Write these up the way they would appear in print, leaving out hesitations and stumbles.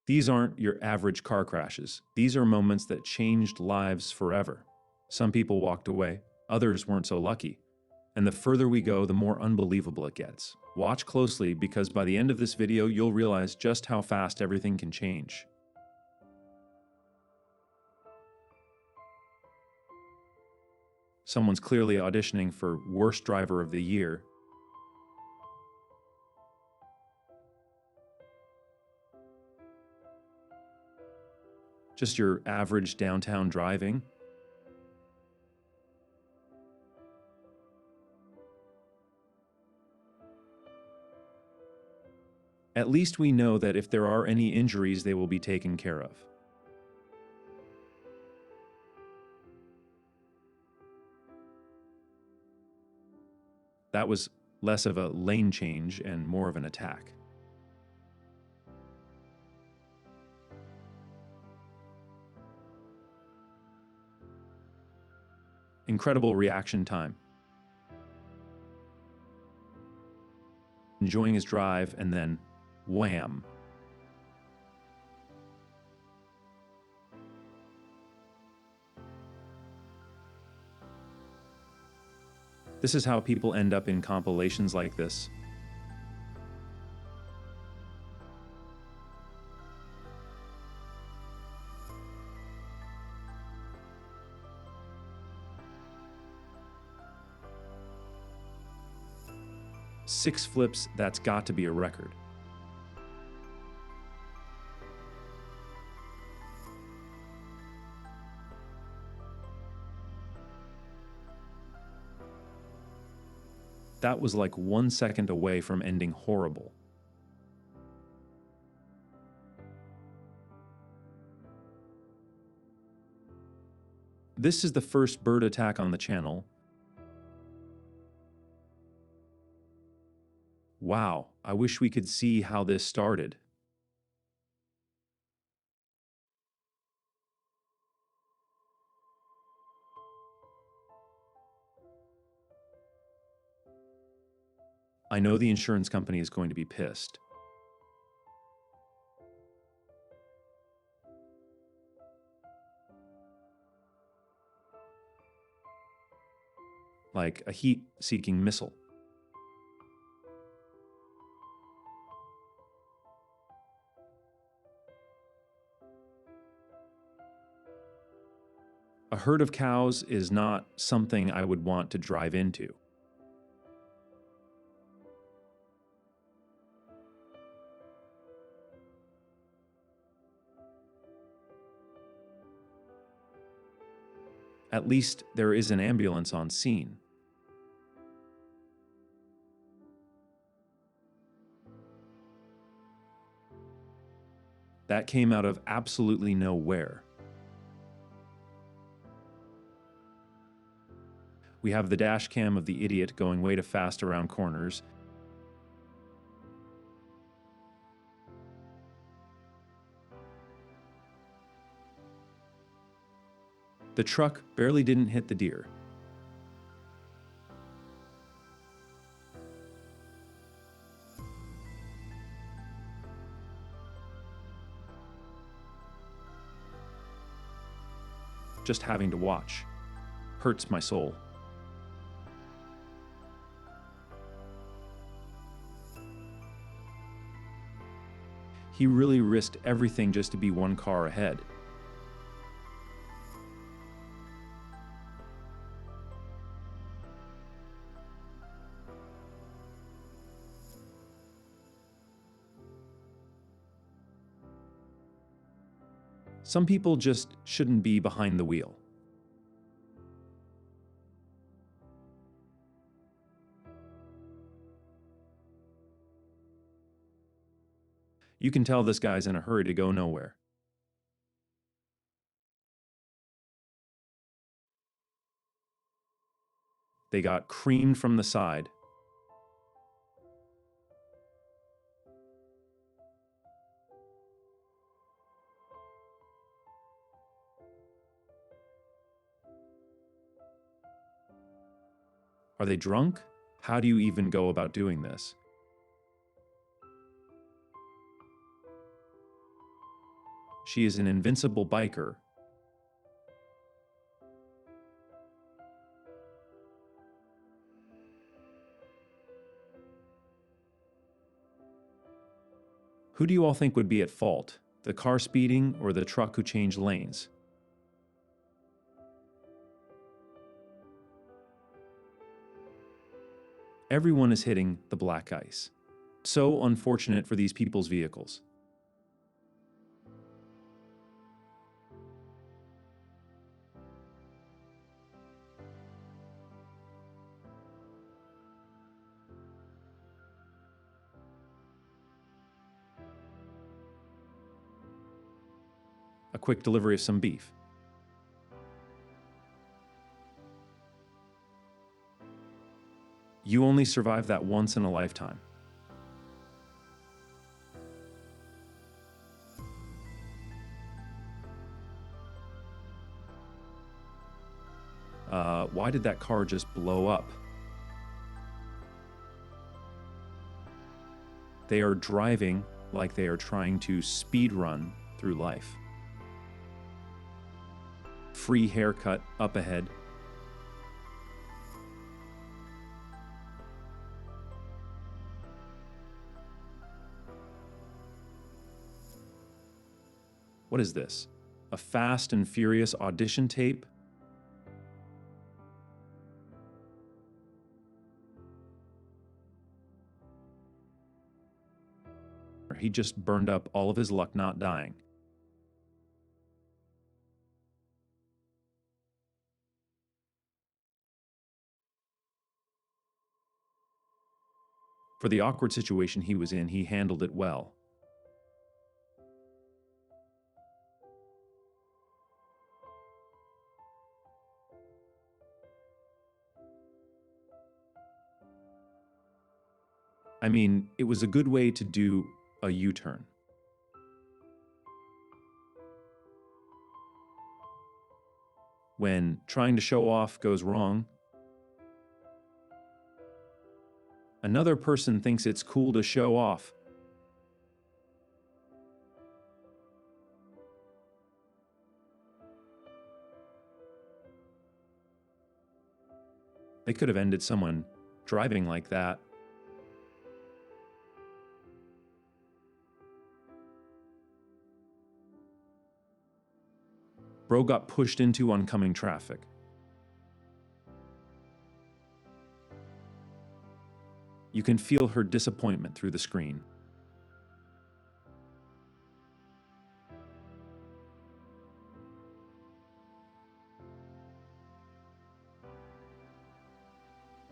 These aren't your average car crashes. These are moments that changed lives forever. Some people walked away, others weren't so lucky. And the further we go, the more unbelievable it gets. Watch closely because by the end of this video, you'll realize just how fast everything can change. Someone's clearly auditioning for Worst Driver of the Year. Just your average downtown driving. At least we know that if there are any injuries, they will be taken care of. That was less of a lane change and more of an attack. Incredible reaction time. Enjoying his drive, and then wham. This is how people end up in compilations like this. Six flips, that's got to be a record. That was like 1 second away from ending horrible. This is the first bird attack on the channel. Wow, I wish we could see how this started. I know the insurance company is going to be pissed. Like a heat-seeking missile. A herd of cows is not something I would want to drive into. At least there is an ambulance on scene. That came out of absolutely nowhere. We have the dash cam of the idiot going way too fast around corners. The truck barely didn't hit the deer. Just having to watch hurts my soul. He really risked everything just to be 1 car ahead. Some people just shouldn't be behind the wheel. You can tell this guy's in a hurry to go nowhere. They got creamed from the side. Are they drunk? How do you even go about doing this? She is an invincible biker. Who do you all think would be at fault? The car speeding or the truck who changed lanes? Everyone is hitting the black ice. So unfortunate for these people's vehicles. A quick delivery of some beef. You only survive that once in a lifetime. Why did that car just blow up? They are driving like they are trying to speed run through life. Free haircut up ahead. What is this? A Fast and Furious audition tape? He just burned up all of his luck not dying. For the awkward situation he was in, he handled it well. I mean, it was a good way to do a U-turn. When trying to show off goes wrong, another person thinks it's cool to show off. They could have ended someone driving like that. Bro got pushed into oncoming traffic. You can feel her disappointment through the screen.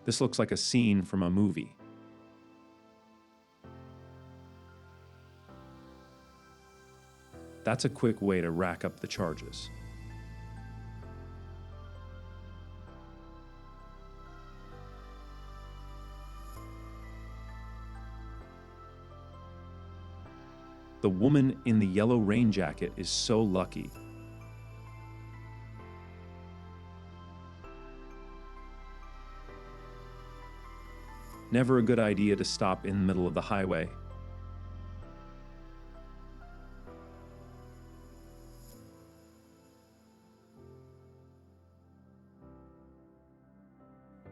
This looks like a scene from a movie. That's a quick way to rack up the charges. The woman in the yellow rain jacket is so lucky. Never a good idea to stop in the middle of the highway.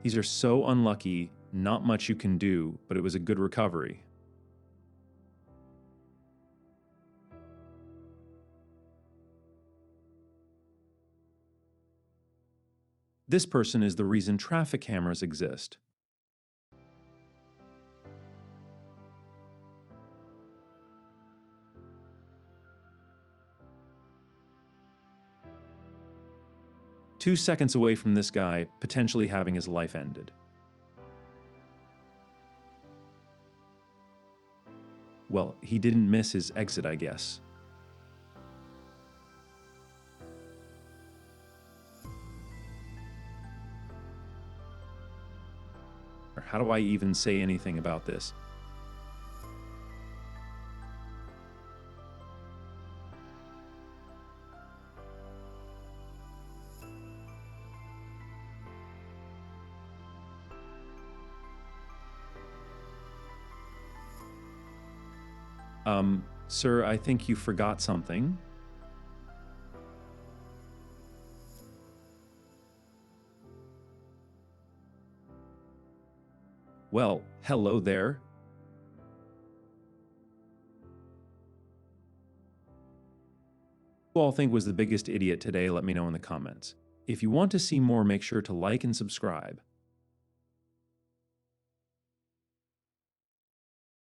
These are so unlucky, not much you can do, but it was a good recovery. This person is the reason traffic cameras exist. Two seconds away from this guy potentially having his life ended. Well, he didn't miss his exit, I guess. Or how do I even say anything about this? Sir, I think you forgot something. Well, hello there. Who all think was the biggest idiot today? Let me know in the comments. If you want to see more, make sure to like and subscribe.